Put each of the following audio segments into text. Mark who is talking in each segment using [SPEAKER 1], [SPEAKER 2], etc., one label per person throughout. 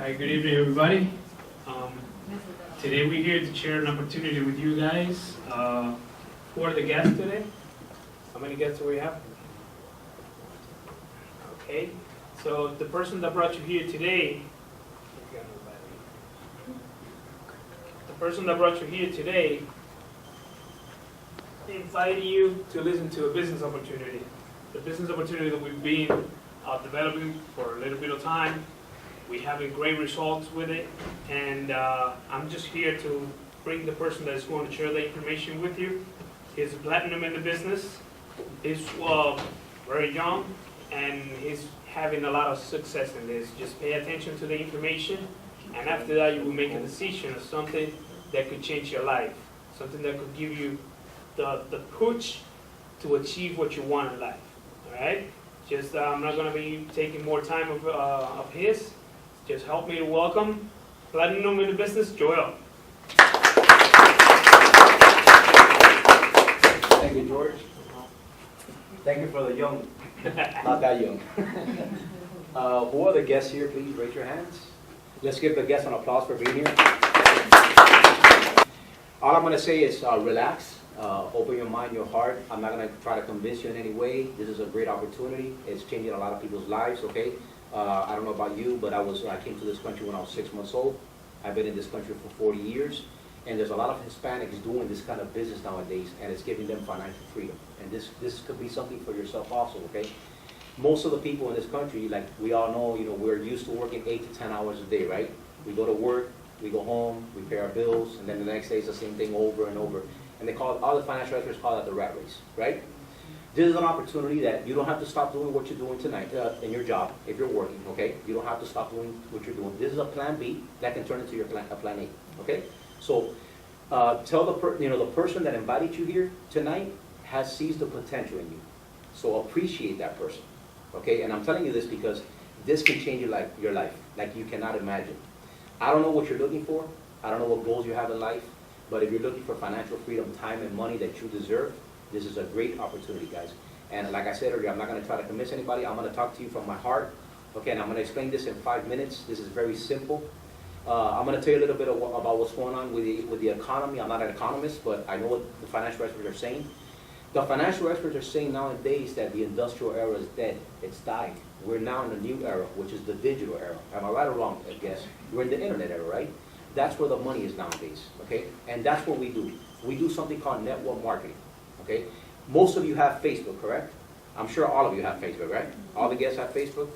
[SPEAKER 1] Hi, good evening, everybody. Today we're here to share an opportunity with you guys. Who are the guests today? How many guests do we have? Okay, so the person that brought you here today, invited you to listen to a business opportunity. The business opportunity that we've been developing for a little bit of time. We're having great results with it, and I'm just here to bring the person that is going to share the information with you. He's platinum in the business. He's very young, and he's having a lot of success in this. Just pay attention to the information, and after that, you will make a decision of something that could change your life, something that could give you the push to achieve what you want in life. All right? Just I'm not going to be taking more time of his. Just help me to welcome platinum in the business, Joel.
[SPEAKER 2] Thank you, George. Thank you for the young, not that young. Who are the guests here? Please raise your hands. Let's give the guests an applause for being here. All I'm going to say is relax, open your mind, your heart. I'm not going to try to convince you in any way. This is a great opportunity. It's changing a lot of people's lives, okay? I don't know about you, but I came to this country when I was 6 months old. I've been in this country for 40 years, and there's a lot of Hispanics doing this kind of business nowadays, and it's giving them financial freedom. And this could be something for yourself also, okay? Most of the people in this country, like we all know, we're used to working 8 to 10 hours a day, right? We go to work, we go home, we pay our bills, and then the next day is the same thing over and over. And all the financial experts call that the rat race, right? This is an opportunity that you don't have to stop doing what you're doing tonight in your job if you're working, okay? You don't have to stop doing what you're doing. This is a plan B that can turn into your plan A, okay? So tell the person that invited you here tonight has seized the potential in you. So appreciate that person, okay? And I'm telling you this because this can change your life like you cannot imagine. I don't know what you're looking for. I don't know what goals you have in life. But if you're looking for financial freedom, time and money that you deserve, this is a great opportunity, guys. And like I said earlier, I'm not going to try to convince anybody. I'm going to talk to you from my heart. Okay, and I'm going to explain this in 5 minutes. This is very simple. I'm going to tell you a little bit about what's going on with the economy. I'm not an economist, but I know what the financial experts are saying. The financial experts are saying nowadays that the industrial era is dead. It's died. We're now in a new era, which is the digital era. Am I right or wrong, I guess? We're in the internet era, right? That's where the money is nowadays, okay? And that's what we do. We do something called network marketing, okay? Most of you have Facebook, correct? I'm sure all of you have Facebook, right? All the guests have Facebook?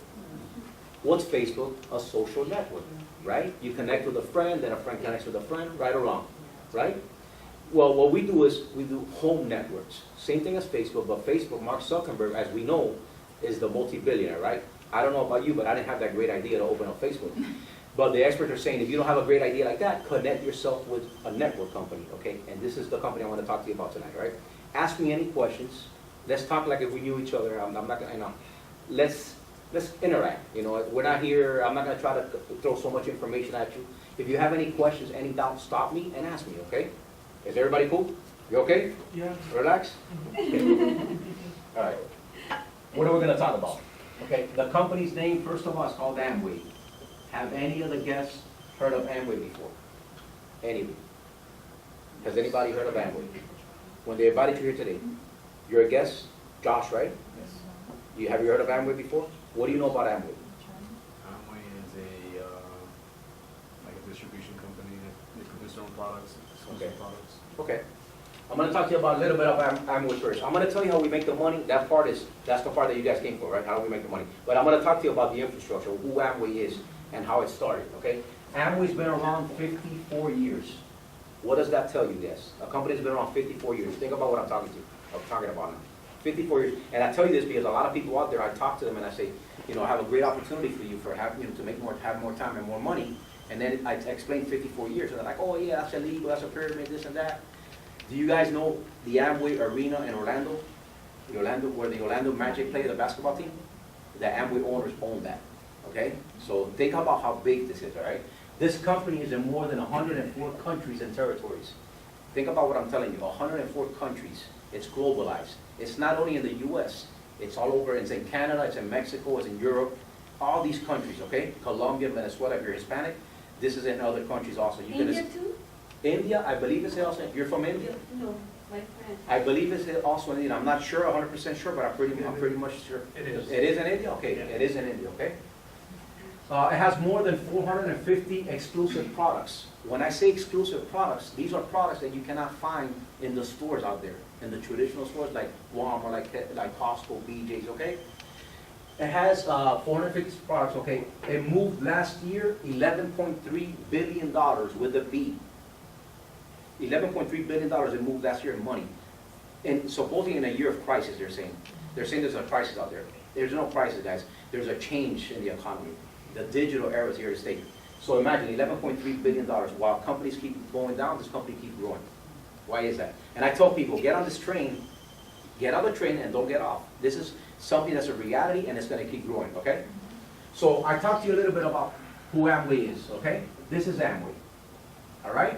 [SPEAKER 2] What's Facebook? A social network, right? You connect with a friend, then a friend connects with a friend, right or wrong, right? Well, what we do is we do home networks. Same thing as Facebook, but Facebook, Mark Zuckerberg, as we know, is the multi-billionaire, right? I don't know about you, but I didn't have that great idea to open up Facebook. But the experts are saying if you don't have a great idea like that, connect yourself with a network company, okay? And this is the company I want to talk to you about tonight, right? Ask me any questions. Let's talk like if we knew each other. I'm not gonna, let's interact. We're not here. I'm not gonna try to throw so much information at you. If you have any questions, any doubts, stop me and ask me, okay? Is everybody cool? You okay?
[SPEAKER 1] Yeah.
[SPEAKER 2] Relax? Okay. All right. What are we gonna talk about? Okay, the company's name, first of all, is called Amway. Have any of the guests heard of Amway before? Anybody? Has anybody heard of Amway? When they invited you here today, you're a guest, Josh, right?
[SPEAKER 3] Yes.
[SPEAKER 2] Have you heard of Amway before? What do you know about Amway?
[SPEAKER 3] Amway is like a distribution company. They produce their own products,
[SPEAKER 2] Okay.
[SPEAKER 3] products.
[SPEAKER 2] Okay. I'm going to talk to you about a little bit of Amway first. I'm going to tell you how we make the money. That's the part that you guys came for, right? How do we make the money? But I'm going to talk to you about the infrastructure, who Amway is, and how it started, okay? Amway's been around 54 years. What does that tell you, guys? A company's been around 54 years. Think about what I'm talking about now. 54 years. And I tell you this because a lot of people out there, I talk to them and I say, I have a great opportunity for you to have more time and more money. And then I explain 54 years. And they're like, oh yeah, that's illegal, that's a pyramid, this and that. Do you guys know the Amway Arena in Orlando? Where the Orlando Magic play, the basketball team? The Amway owners own that, okay? So think about how big this is, all right? This company is in more than 104 countries and territories. Think about what I'm telling you, 104 countries. It's globalized. It's not only in the US, it's all over. It's in Canada, it's in Mexico, it's in Europe. all these countries, okay? Colombia, Venezuela, if you're Hispanic, this is in other countries also. You can
[SPEAKER 4] India too?
[SPEAKER 2] India, I believe it's also, you're from India?
[SPEAKER 4] No, my friend.
[SPEAKER 2] I believe it's also in India. I'm not sure, 100% sure, but I'm pretty much sure.
[SPEAKER 1] It is.
[SPEAKER 2] It is in India? Okay,
[SPEAKER 1] Yeah.
[SPEAKER 2] it is in India, okay? It has more than 450 exclusive products. When I say exclusive products, these are products that you cannot find in the stores out there, in the traditional stores like Walmart, like Costco, BJ's, okay? It has 450 products, okay? It moved last year $11.3 billion with a B. $11.3 billion it moved last year in money. And supposedly in a year of crisis, they're saying. They're saying there's a crisis out there. There's no crisis, guys. There's a change in the economy. The digital era is here to stay. So imagine $11.3 billion. While companies keep going down, this company keeps growing. Why is that? And I tell people, get on this train, get on the train and don't get off. This is something that's a reality and it's going to keep growing, okay? So I talked to you a little bit about who Amway is, okay? This is Amway, all right?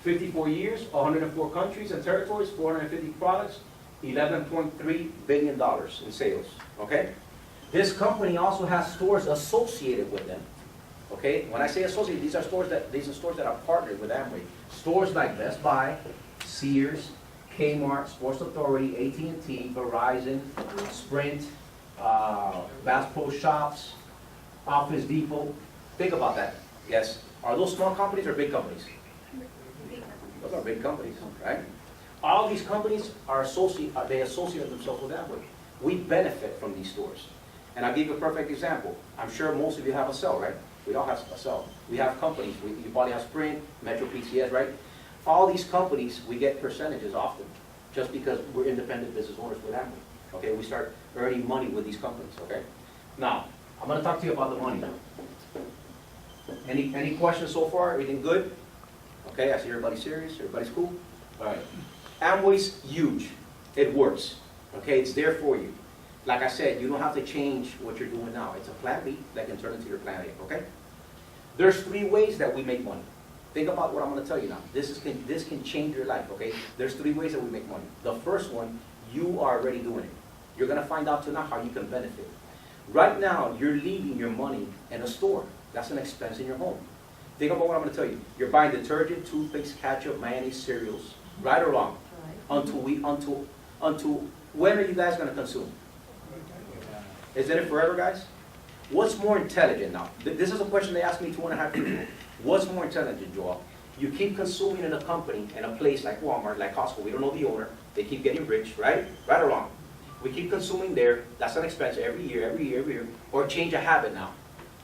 [SPEAKER 2] 54 years, 104 countries and territories, 450 products, $11.3 billion in sales, okay? This company also has stores associated with them, okay? When I say associated, these are stores that are partnered with Amway. Stores like Best Buy, Sears, Kmart, Sports Authority, AT&T, Verizon, Sprint, Bass Pro Shops, Office Depot. Think about that. Yes. Are those small companies or big companies? Those are big companies, right? All these companies are they associate themselves with Amway. We benefit from these stores. And I'll give you a perfect example. I'm sure most of you have a cell, right? We all have a cell. We have companies. You probably have Sprint, Metro PCS, right? All these companies, we get percentages often, just because we're independent business owners with Amway. Okay, we start earning money with these companies, okay? Now, I'm gonna talk to you about the money. Any questions so far? Everything good? Okay, I see everybody's serious, everybody's cool? All right. Amway's huge. It works. Okay, it's there for you. Like I said, you don't have to change what you're doing now. It's a plan B that can turn into your plan A, okay? There's 3 ways that we make money. Think about what I'm going to tell you now. This can change your life, okay? There's 3 ways that we make money. The first one, you are already doing it. You're going to find out tonight how you can benefit. Right now, you're leaving your money in a store. That's an expense in your home. Think about what I'm going to tell you. You're buying detergent, toothpaste, ketchup, mayonnaise, cereals, right or wrong? Until when are you guys going to consume? Is it forever, guys? What's more intelligent now? This is a question they asked me 2.5 years ago. What's more intelligent, Joel? You keep consuming in a company, in a place like Walmart, like Costco. We don't know the owner. They keep getting rich, right? Right or wrong? We keep consuming there. That's an expense every year. Or change a habit now.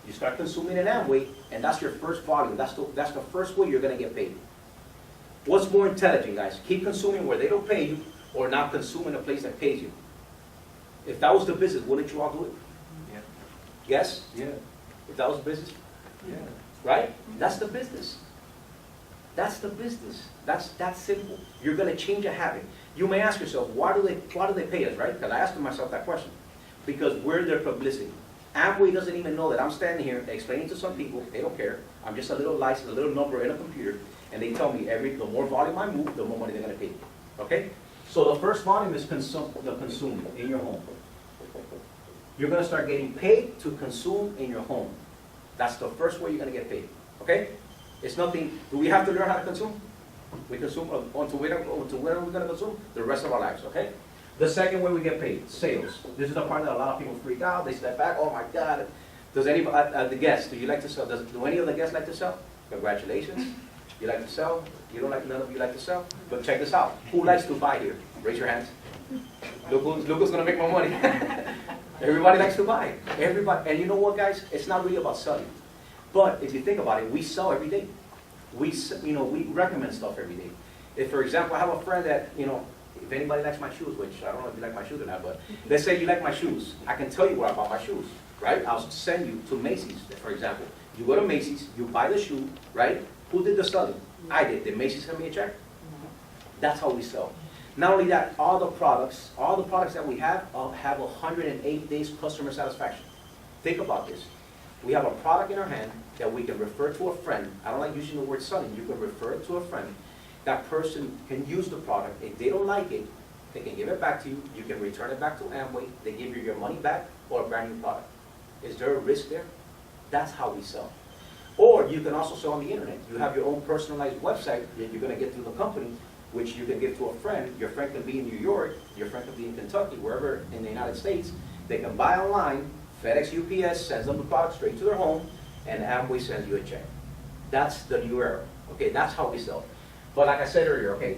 [SPEAKER 2] You start consuming in Amway, and that's your first volume. That's the first way you're going to get paid. What's more intelligent, guys? Keep consuming where they don't pay you, or not consume in a place that pays you. If that was the business, wouldn't you all do it?
[SPEAKER 3] Yeah.
[SPEAKER 2] Yes?
[SPEAKER 3] Yeah.
[SPEAKER 2] If that was the business?
[SPEAKER 3] Yeah.
[SPEAKER 2] Right? That's the business. That's the business. That's simple. You're going to change a habit. You may ask yourself, why do they pay us, right? Because I asked myself that question. Because we're their publicity. Amway doesn't even know that I'm standing here explaining to some people, they don't care. I'm just a little license, a little number in a computer, and they tell me the more volume I move, the more money they're going to pay. Okay? So the first volume is the consume in your home. You're going to start getting paid to consume in your home. That's the first way you're going to get paid. Okay? It's nothing. Do we have to learn how to consume? We consume until when are we going to consume? The rest of our lives. Okay? The second way we get paid, sales. This is the part that a lot of people freak out. They step back. Oh my God. Does anybody, the guests, do you like to sell? Do any of the guests like to sell? Congratulations. You like to sell? You don't like, none of you like to sell? But check this out. Who likes to buy here? Raise your hands. Look who's going to make more money. Everybody likes to buy. Everybody. And you know what, guys? It's not really about selling. But if you think about it, we sell every day. We recommend stuff every day. If, for example, I have a friend that, if anybody likes my shoes, which I don't know if you like my shoes or not, but let's say you like my shoes. I can tell you where I bought my shoes, right? I'll send you to Macy's, for example. You go to Macy's, you buy the shoe, right? Who did the selling? I did. Did Macy's send me a check? That's how we sell. Not only that, all the products that we have 108 days customer satisfaction. Think about this. We have a product in our hand that we can refer to a friend. I don't like using the word selling. You can refer it to a friend. That person can use the product. If they don't like it, they can give it back to you. You can return it back to Amway. They give you your money back or a brand new product. Is there a risk there? That's how we sell. Or you can also sell on the internet. You have your own personalized website that you're gonna get through the company, which you can give to a friend. Your friend can be in New York, your friend can be in Kentucky, wherever in the United States. They can buy online, FedEx, UPS sends them the product straight to their home, and Amway sends you a check. That's the new era. Okay, that's how we sell. But like I said earlier, okay,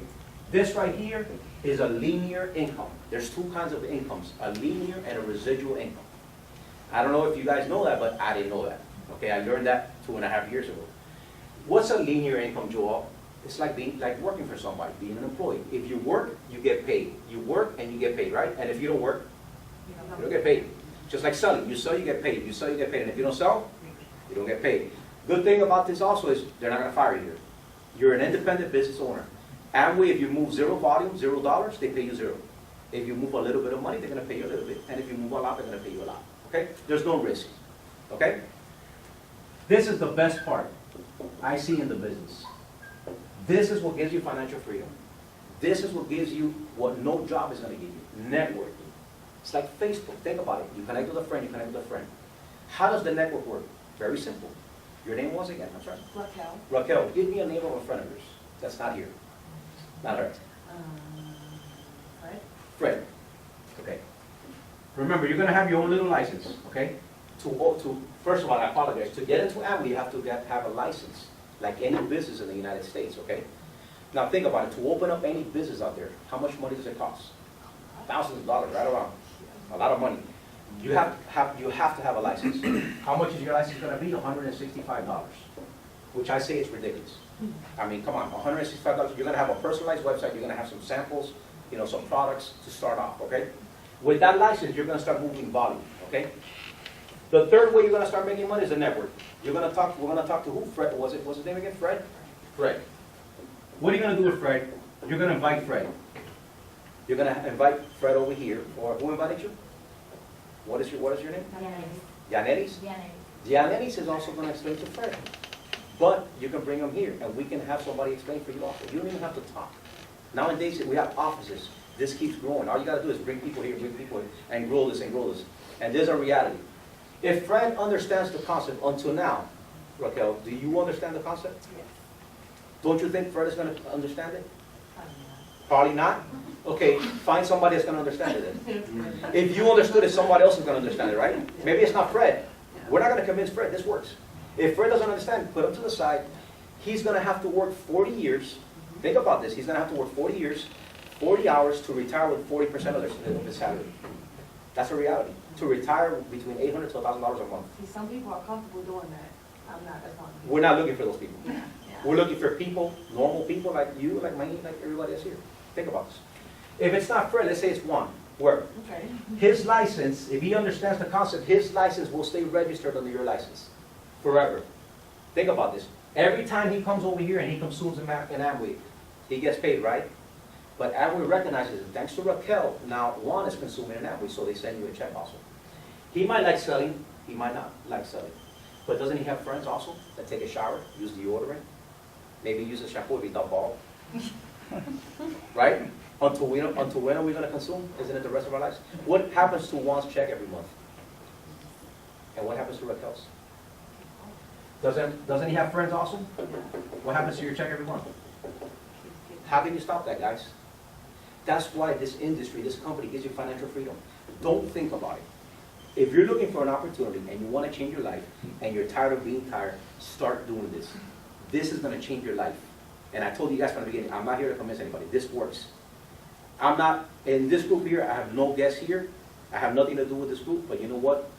[SPEAKER 2] this right here is a linear income. There's two kinds of incomes, a linear and a residual income. I don't know if you guys know that, but I didn't know that. Okay, I learned that 2.5 years ago. What's a linear income, Joel? It's like working for somebody, being an employee. If you work, you get paid. You work and you get paid, right? And if you don't work, you don't get paid. Just like selling. You sell, you get paid. You sell, you get paid. And if you don't sell, you don't get paid. Good thing about this also is they're not going to fire you here. You're an independent business owner. Amway, if you move zero volume, $0, they pay you zero. If you move a little bit of money, they're going to pay you a little bit. And if you move a lot, they're going to pay you a lot. Okay? There's no risk. Okay? This is the best part I see in the business. This is what gives you financial freedom. This is what gives you what no job is going to give you. Networking. It's like Facebook. Think about it. You connect with a friend, you connect with a friend. How does the network work? Very simple. Your name was again, I'm sorry?
[SPEAKER 4] Raquel.
[SPEAKER 2] Raquel, give me a name of a friend of yours that's not here. Not her.
[SPEAKER 4] Fred.
[SPEAKER 2] Fred. Okay. Remember, you're going to have your own little license, okay? First of all, I apologize. To get into Amway, you have to have a license, like any business in the United States, okay? Now think about it. To open up any business out there, how much money does it cost? Thousands of dollars, right around. A lot of money. You have to have a license. How much is your license going to be? $165, which I say is ridiculous. I mean, come on, $165. You're going to have a personalized website. You're going to have some samples, you know, some products to start off, okay? With that license, you're going to start moving volume, okay? The third way you're going to start making money is the network. We're going to talk to who? Fred, what's his name again? Fred? Fred. What are you going to do with Fred? You're going to invite Fred. You're going to invite Fred over here. Or who invited you? What is your name? Yanelis? Yanelis is also going to explain to Fred. But you can bring him here, and we can have somebody explain for you also. You don't even have to talk. Nowadays, we have offices. This keeps growing. All you got to do is bring people here, and grow this and grow this. And there's a reality. If Fred understands the concept until now, Raquel, do you understand the concept?
[SPEAKER 4] Yes.
[SPEAKER 2] Don't you think Fred is going to understand it? Probably not? Okay, find somebody that's going to understand it then. If you understood it, somebody else is going to understand it, right? Maybe it's not Fred. We're not going to convince Fred. This works. If Fred doesn't understand, put him to the side. He's going to have to work 40 years. Think about this. He's going to have to work 40 years, 40 hours to retire with 40% of his salary. That's a reality. To retire between $800 to $1,000 a month.
[SPEAKER 4] See, some people are comfortable doing that. I'm not, that's not me.
[SPEAKER 2] We're not looking for those people.
[SPEAKER 4] Yeah.
[SPEAKER 2] We're looking for people, normal people like you, like me, like everybody else here. Think about this. If it's not Fred, let's say it's Juan. Where?
[SPEAKER 4] Okay.
[SPEAKER 2] His license, if he understands the concept, his license will stay registered under your license forever. Think about this. Every time he comes over here and he consumes an Amway, he gets paid, right? But Amway recognizes it. Thanks to Raquel, now Juan is consuming an Amway, so they send you a check also. He might like selling, he might not like selling. But doesn't he have friends also that take a shower, use deodorant, maybe use a shampoo if he's not bald? Right? Until when are we going to consume? Isn't it the rest of our lives? What happens to Juan's check every month? And what happens to Raquel's? Doesn't he have friends also? What happens to your check every month? How can you stop that, guys? That's why this industry, this company gives you financial freedom. Don't think about it. If you're looking for an opportunity and you want to change your life and you're tired of being tired, start doing this. This is going to change your life. And I told you guys from the beginning, I'm not here to convince anybody. This works. I'm not, in this group here, I have no guests here. I have nothing to do with this group, but you know what?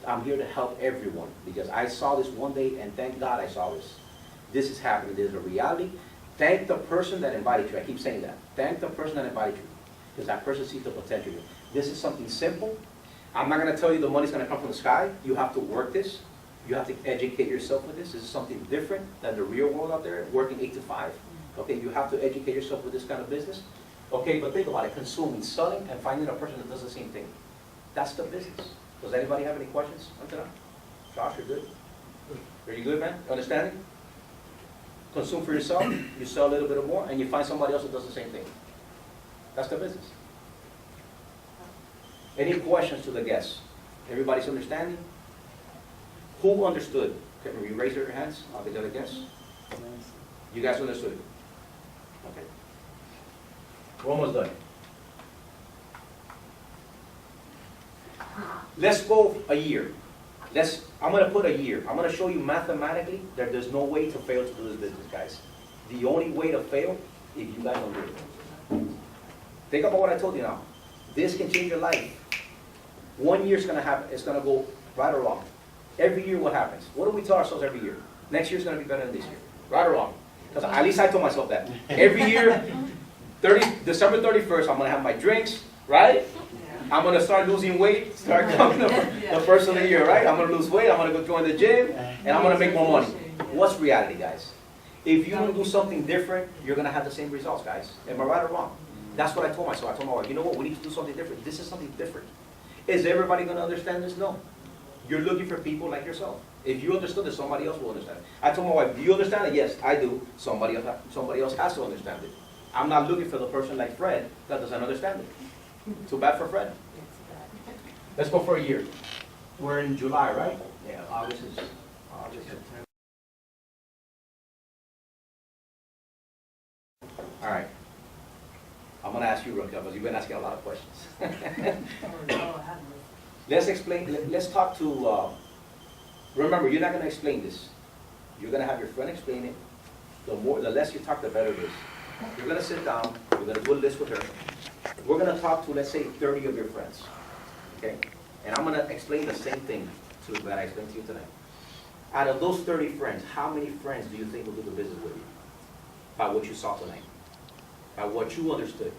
[SPEAKER 2] I'm here to help everyone because I saw this one day and thank God I saw this. This is happening. There's a reality. Thank the person that invited you. I keep saying that. Thank the person that invited you because that person sees the potential. This is something simple. I'm not going to tell you the money's going to come from the sky. You have to work this. You have to educate yourself with this. This is something different than the real world out there, working 8 to 5. Okay, you have to educate yourself with this kind of business. Okay, but think about it, consuming, selling, and finding a person that does the same thing. That's the business. Does anybody have any questions? Josh, you're good? Are you good, man? Understanding? Consume for yourself, you sell a little bit more, and you find somebody else that does the same thing. That's the business. Any questions to the guests? Everybody's understanding? Who understood? Can we raise your hands? I'll be the other guess. You guys understood? Okay. We're almost done. Let's go a year. I'm gonna put a year. I'm gonna show you mathematically that there's no way to fail to do this business, guys. The only way to fail if you guys don't do it. Think about what I told you now. This can change your life. 1 year's gonna happen, it's gonna go right or wrong. Every year what happens? What do we tell ourselves every year? Next year's gonna be better than this year. Right or wrong? Because at least I told myself that. Every year, December 31st, I'm gonna have my drinks, right? I'm gonna start losing weight, start coming the first of the year, right? I'm gonna lose weight, I'm gonna go join the gym, and I'm gonna make more money. What's reality, guys? If you don't do something different, you're gonna have the same results, guys. Am I right or wrong? That's what I told myself. I told my wife, you know what, we need to do something different. This is something different. Is everybody gonna understand this? No. You're looking for people like yourself. If you understood it, somebody else will understand it. I told my wife, do you understand it? Yes, I do. Somebody else has to understand it. I'm not looking for the person like Fred that doesn't understand it. Too bad for Fred. Let's go for a year. We're in July, right? Yeah, August is September. All right. I'm gonna ask you, Raquel, because you've been asking a lot of questions. Let's explain, let's talk to, remember, you're not gonna explain this. You're gonna have your friend explain it. The less you talk, the better it is. You're gonna sit down, you're gonna do a list with her. We're gonna talk to, let's say, 30 of your friends, okay? And I'm gonna explain the same thing that I explained to you tonight. Out of those 30 friends, how many friends do you think will do the business with you? By what you saw tonight? By what you understood?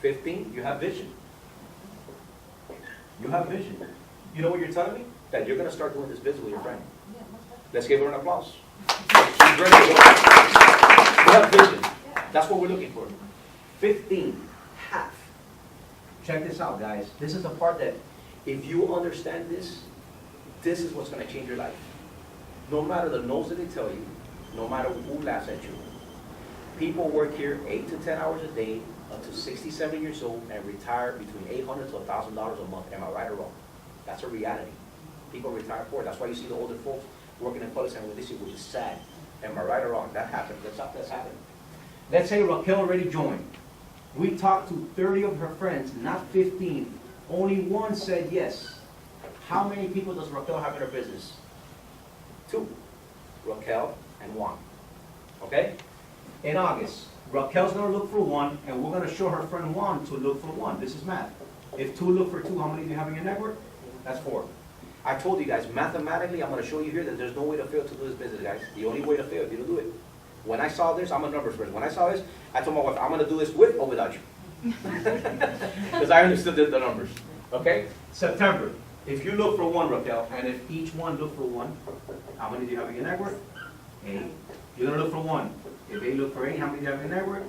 [SPEAKER 2] 15, you have vision. You have vision. You know what you're telling me? That you're gonna start doing this business with your friend. Let's give her an applause. She's ready to go. You have vision. That's what we're looking for. 15, half. Check this out, guys. This is the part that, if you understand this, this is what's gonna change your life. No matter the no's that they tell you, no matter who laughs at you. People work here 8 to 10 hours a day up to 67 years old and retire between $800 to $1,000 a month. Am I right or wrong? That's a reality. People retire poor. That's why you see the older folks working in public sector, which is sad. Am I right or wrong? That happens. That's happening. Let's say Raquel already joined. We talked to 30 of her friends, not 15. Only one said yes. How many people does Raquel have in her business? 2. Raquel and Juan. Okay? In August, Raquel's going to look for 1, and we're going to show her friend Juan to look for 1. This is math. If 2 look for 2, how many do you have in your network? That's 4. I told you guys, mathematically, I'm going to show you here that there's no way to fail to do this business, guys. The only way to fail is you to do it. When I saw this, I'm a numbers person. When I saw this, I told my wife, I'm going to do this with or without you. Because I understood the numbers. Okay? September. If you look for 1, Raquel, and if each one look for 1, how many do you have in your network? 8. You're going to look for 1. If they look for 8, how many do you have in your network?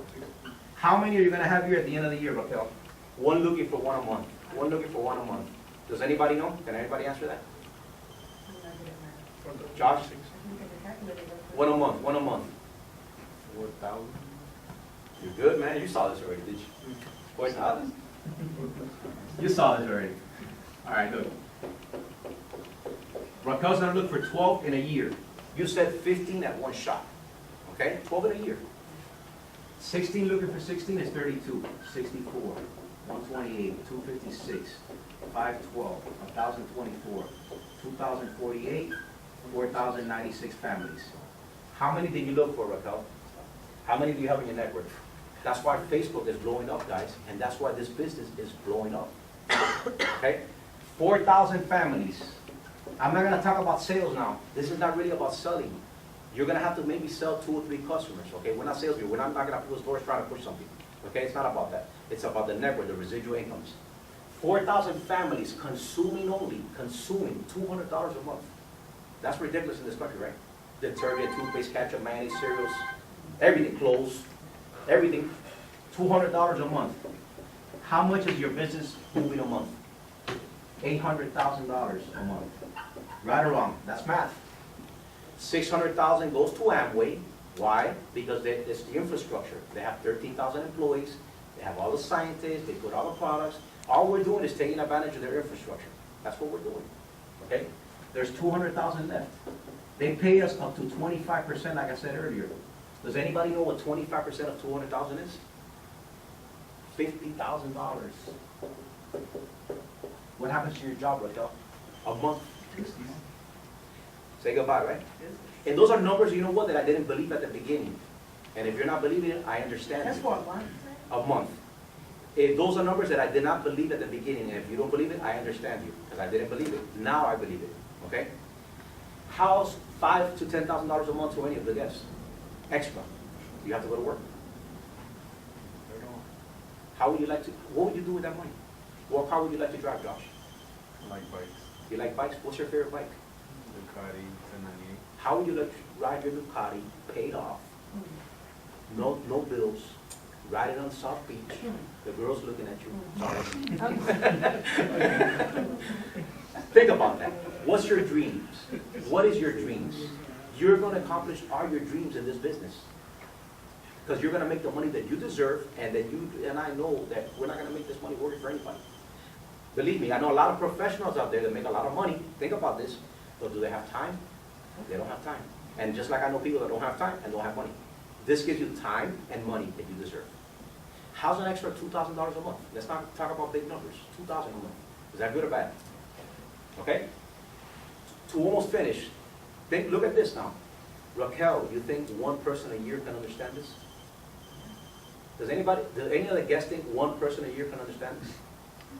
[SPEAKER 2] How many are you going to have here at the end of the year, Raquel? 1 looking for 1 a month. 1 looking for 1 a month. Does anybody know? Can anybody answer that? Josh? 1 a month. 1 a month.
[SPEAKER 3] 4,000.
[SPEAKER 2] You're good, man. You saw this already, did you? 4,000? You saw this already. All right, good. Raquel's going to look for 12 in a year. You said 15 at one shot. Okay? 12 in a year. 16 looking for 16 is 32. 64. 128. 256. 512. 1,024. 2,048. 4,096 families. How many did you look for, Raquel? How many do you have in your network? That's why Facebook is blowing up, guys, and that's why this business is blowing up. Okay? 4,000 families. I'm not going to talk about sales now. This is not really about selling. You're going to have to maybe sell 2 or 3 customers, okay? We're not salespeople. We're not knocking on people's doors trying to push something, okay? It's not about that. It's about the network, the residual incomes. 4,000 families consuming $200 a month. That's ridiculous in this country, right? Detergent, toothpaste, ketchup, mayonnaise, cereals, everything, clothes, everything, $200 a month. How much is your business moving a month? $800,000 a month. Right or wrong? That's math. 600,000 goes to Amway. Why? Because it's the infrastructure. They have 13,000 employees. They have all the scientists. They put all the products. All we're doing is taking advantage of their infrastructure. That's what we're doing, okay? There's 200,000 left. They pay us up to 25%, like I said earlier. Does anybody know what 25% of 200,000 is? $50,000. What happens to your job, Raquel? A month. Say goodbye, right? And those are numbers, you know what, that I didn't believe at the beginning. And if you're not believing it, I understand.
[SPEAKER 4] That's
[SPEAKER 2] you.
[SPEAKER 4] what, one?
[SPEAKER 2] A month. If those are numbers that I did not believe at the beginning, and if you don't believe it, I understand you, because I didn't believe it. Now I believe it, okay? How's $5,000 to $10,000 a month to any of the guests? Extra. You have to go to work. How would you like to, what would you do with that money? What car would you like to drive, Josh?
[SPEAKER 3] I like bikes.
[SPEAKER 2] You like bikes? What's your favorite bike?
[SPEAKER 3] Ducati 1098.
[SPEAKER 2] How would you like to ride your Ducati, paid off, no bills, ride it on South Beach, the girls looking at you, sorry. Think about that. What's your dreams? What is your dreams? You're going to accomplish all your dreams in this business. Because you're going to make the money that you deserve, and that you and I know that we're not going to make this money working for anybody. Believe me, I know a lot of professionals out there that make a lot of money. Think about this. But do they have time? They don't have time. And just like I know people that don't have time and don't have money. This gives you time and money that you deserve. How's an extra $2,000 a month? Let's not talk about big numbers. $2,000 a month. Is that good or bad? Okay? To almost finish, look at this now. Raquel, you think one person a year can understand this? Does any other guest think one person a year can understand this?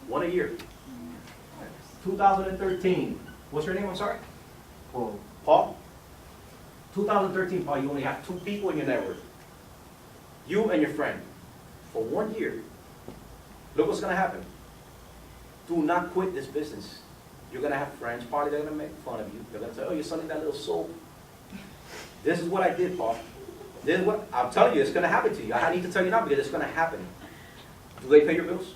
[SPEAKER 2] One a year. 2013. What's your name? I'm sorry?
[SPEAKER 3] Well,
[SPEAKER 2] Paul? 2013, Paul, you only have 2 people in your network. You and your friend. For 1 year. Look what's going to happen. Do not quit this business. You're going to have friends, probably they're going to make fun of you. They're going to say, oh, you're selling that little soap. This is what I did, Paul. This is what, I'm telling you, it's going to happen to you. I need to tell you now because it's going to happen. Do they pay your bills?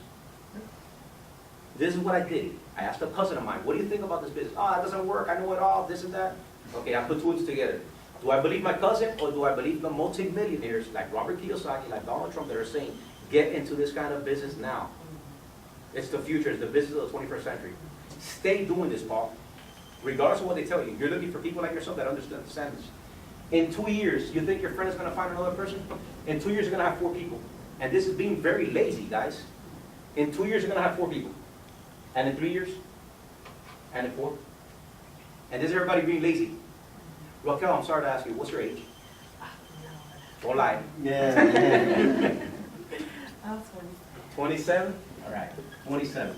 [SPEAKER 2] This is what I did. I asked a cousin of mine, what do you think about this business? Oh, that doesn't work. I know it all, this and that. Okay, I put 2 and 2 together. Do I believe my cousin, or do I believe the multimillionaires like Robert Kiyosaki, like Donald Trump, that are saying, get into this kind of business now? It's the future. It's the business of the 21st century. Stay doing this, Paul. Regardless of what they tell you. You're looking for people like yourself that understand this. In 2 years, you think your friend is going to find another person? In 2 years, you're going to have 4 people. And this is being very lazy, guys. In 2 years, you're going to have 4 people. And in 3 years? And in 4? And this is everybody being lazy. Raquel, I'm sorry to ask you, what's your age? Don't lie.
[SPEAKER 4] I was
[SPEAKER 2] 27? All right, 27.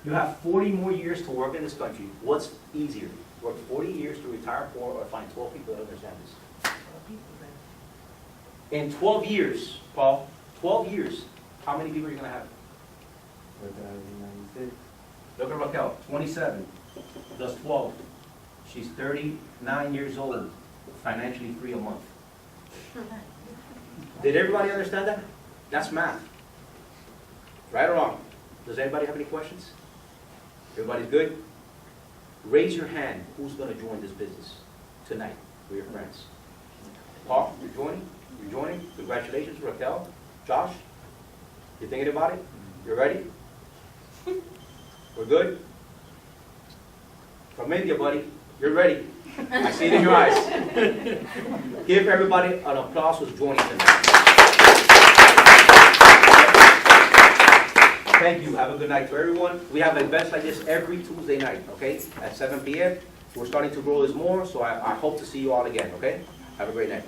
[SPEAKER 2] You have 40 more years to work in this country. What's easier? Work 40 years to retire poor, or find 12 people that understand this? In 12 years, Paul, 12 years, how many people are you going to have? Look at Raquel, 27, does 12. She's 39 years old, financially free a month. Did everybody understand that? That's math. Right or wrong? Does anybody have any questions? Everybody's good? Raise your hand. Who's going to join this business tonight with your friends? Paul, you're joining? You're joining? Congratulations, Raquel. Josh, you thinking about it? You ready? We're good? From India, buddy. You're ready. I see it in your eyes. Give everybody an applause who's joining tonight. Thank you. Have a good night to everyone. We have events like this every Tuesday night, okay? At 7 p.m. We're starting to grow this more, so I hope to see you all again, okay? Have a great night.